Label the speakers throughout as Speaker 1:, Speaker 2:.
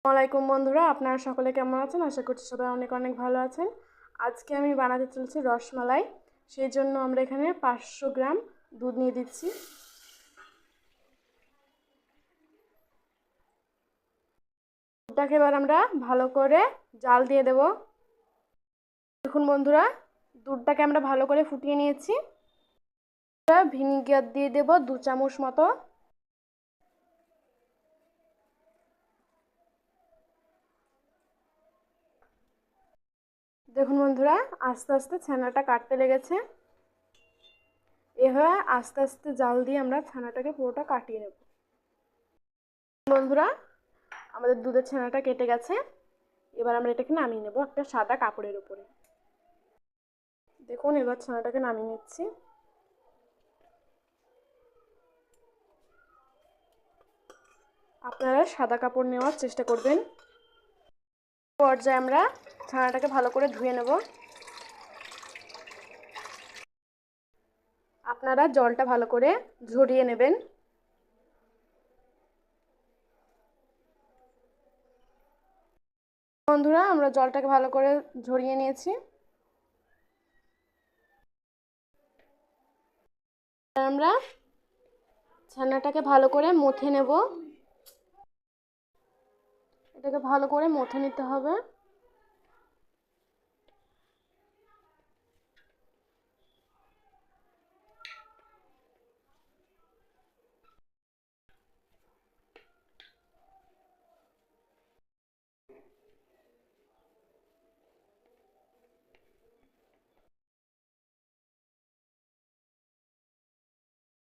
Speaker 1: আসসালামাইকুম বন্ধুরা, আপনারা সকলে কেমন আছেন? আশা করছি সবাই অনেক অনেক ভালো আছেন। আজকে আমি বানাতে চলেছি রসমালাই। সেই জন্য আমরা এখানে 500 গ্রাম দুধ নিয়ে দিচ্ছি। দুধটাকে এবার আমরা ভালো করে জাল দিয়ে দেব। দেখুন বন্ধুরা, দুধটাকে আমরা ভালো করে ফুটিয়ে নিয়েছি। ভিনিগার দিয়ে দেব 2 চামচ মতো। দেখুন বন্ধুরা, আস্তে আস্তে ছানাটা কাটতে লেগেছে। এভাবে আস্তে আস্তে জাল দিয়ে আমরা ছানাটাকে পুরোটা কাটিয়ে নেব। বন্ধুরা, আমাদের দুধের ছানাটা কেটে গেছে। এবার আমরা এটাকে নামিয়ে নেব একটা সাদা কাপড়ের উপরে। দেখুন, এবার ছানাটাকে নামিয়ে নিচ্ছি। আপনারা সাদা কাপড় নেওয়ার চেষ্টা করবেন। পর্যায়ে আমরা ছানাটাকে ভালো করে ধুয়ে নেব। আপনারা জলটা ভালো করে ঝরিয়ে নেবেন। বন্ধুরা, আমরা জলটাকে ভালো করে ঝরিয়ে নিয়েছি। আমরা ছানাটাকে ভালো করে মথে নেব। এটাকে ভালো করে মথে নিতে হবে।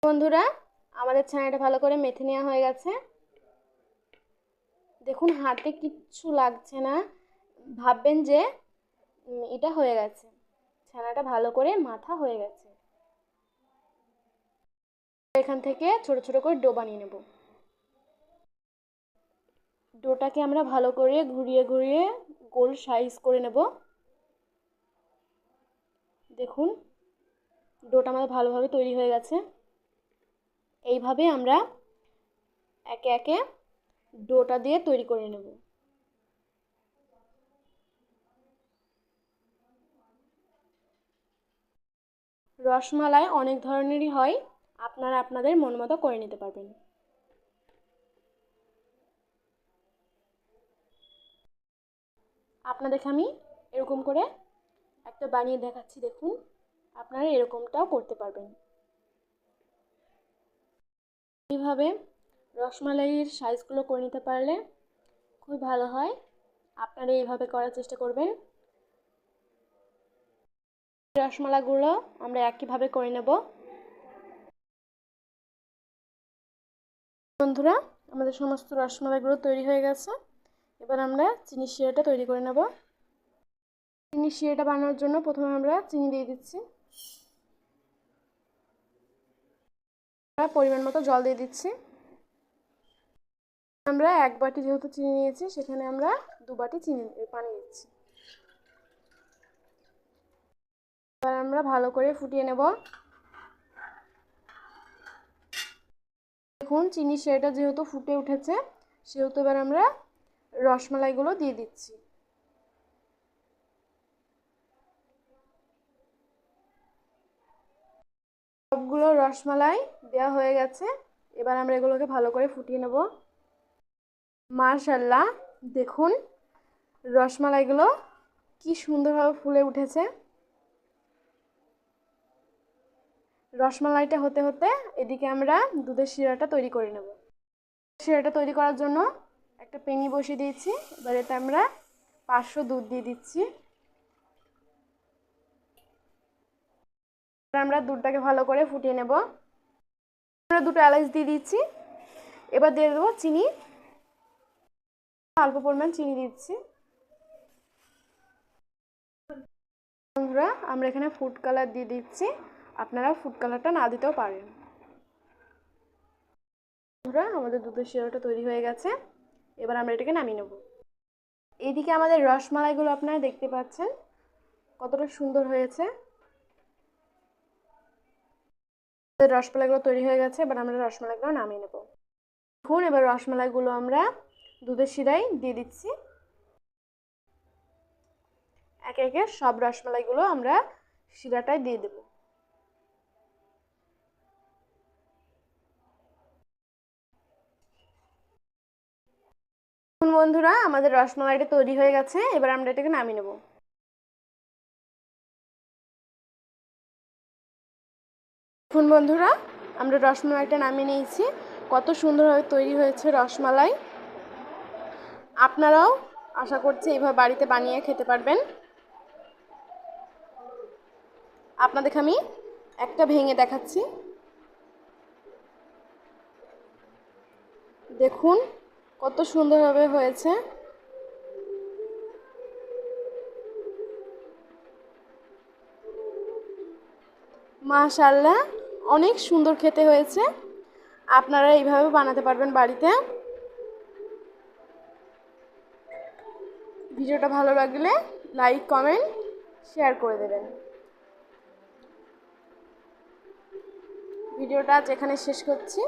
Speaker 1: বন্ধুরা, আমাদের ছানাটা ভালো করে মেখে নেওয়া হয়ে গেছে। দেখুন, হাতে কিচ্ছু লাগছে না। ভাববেন যে এটা হয়ে গেছে, ছানাটা ভালো করে মাথা হয়ে গেছে। এখান থেকে ছোট ছোট করে ডো বানিয়ে নেব। ডোটাকে আমরা ভালো করে ঘুরিয়ে ঘুরিয়ে গোল সাইজ করে নেব। দেখুন, ডোটা আমাদের ভালোভাবে তৈরি হয়ে গেছে। এইভাবে আমরা একে একে ডোটা দিয়ে তৈরি করে নেব। রসমালাই অনেক ধরনেরই হয়, আপনারা আপনাদের মন মতো করে নিতে পারবেন। আপনাদেরকে আমি এরকম করে একটা বানিয়ে দেখাচ্ছি। দেখুন, আপনারা এরকমটাও করতে পারবেন। এইভাবে রসমালাইয়ের সাইজগুলো করে নিতে পারলে খুবই ভালো হয়। আপনারা এইভাবে করার চেষ্টা করবেন। রসমালাইগুলো আমরা একইভাবে করে নেব। বন্ধুরা, আমাদের সমস্ত রসমালাইগুলো তৈরি হয়ে গেছে। এবার আমরা চিনি শিরাটা তৈরি করে নেব। চিনি শিরাটা বানানোর জন্য প্রথমে আমরা চিনি দিয়ে দিচ্ছি। পরিমাণ মতো জল দিয়ে দিচ্ছি। আমরা 1 বাটি যেহেতু চিনি নিয়েছি, সেখানে আমরা 2 বাটি পানি দিচ্ছি। এবার আমরা ভালো করে ফুটিয়ে নেব। দেখুন, চিনি শিরাটা যেহেতু ফুটে উঠেছে, সেহেতু এবার আমরা রসমালাইগুলো দিয়ে দিচ্ছি। সবগুলো রসমালাই দেওয়া হয়ে গেছে। এবার আমরা এগুলোকে ভালো করে ফুটিয়ে নেব। মাশাআল্লাহ, দেখুন রসমালাইগুলো কি সুন্দরভাবে ফুলে উঠেছে। রসমালাইটা হতে হতে এদিকে আমরা দুধের শিরাটা তৈরি করে নেব। শিরাটা তৈরি করার জন্য একটা পেনি বসিয়ে দিয়েছি। এবার এতে আমরা 500 দুধ দিয়ে দিচ্ছি। আমরা দুধটাকে ভালো করে ফুটিয়ে নেব। আমরা 2টো এলাচ দিয়ে দিচ্ছি। এবার দিয়ে দেবো চিনি। অল্প পরিমাণ চিনি দিচ্ছি। বন্ধুরা, আমরা এখানে ফুড কালার দিয়ে দিচ্ছি। আপনারা ফুড কালারটা না দিতেও পারেন। বন্ধুরা, আমাদের দুধের শিরাটা তৈরি হয়ে গেছে। এবার আমরা এটাকে নামিয়ে নেব। এইদিকে আমাদের রসমালাইগুলো আপনারা দেখতে পাচ্ছেন কতটা সুন্দর হয়েছে। রসমালাইগুলো তৈরি হয়ে গেছে। এবার আমরা রসমালাইগুলো নামিয়ে নেব। দেখুন, এবার রসমালাইগুলো আমরা দুধের শিরায় দিয়ে দিচ্ছি। একে একে সব রসমালাইগুলো আমরা শিরাটায় দিয়ে দেব। বন্ধুরা, আমাদের রসমালাইটা তৈরি হয়ে গেছে, এবার আমরা এটাকে নামিয়ে নেব। দেখুন বন্ধুরা, আমরা রসমালাইটা নামিয়ে নিয়েছি। কত সুন্দরভাবে তৈরি হয়েছে রসমালাই। আপনারাও আশা করছি এইভাবে বাড়িতে বানিয়ে খেতে পারবেন। আপনাদেরকে আমি একটা ভেঙে দেখাচ্ছি। দেখুন কত সুন্দরভাবে হয়েছে। মাশাআল্লাহ, অনেক সুন্দর খেতে হয়েছে। আপনারা এইভাবে বানাতে পারবেন বাড়িতে। ভিডিওটা ভালো লাগলে লাইক, কমেন্ট, শেয়ার করে দেবেন। ভিডিওটা আজ এখানে শেষ করছি।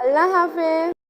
Speaker 1: আল্লাহ হাফেজ।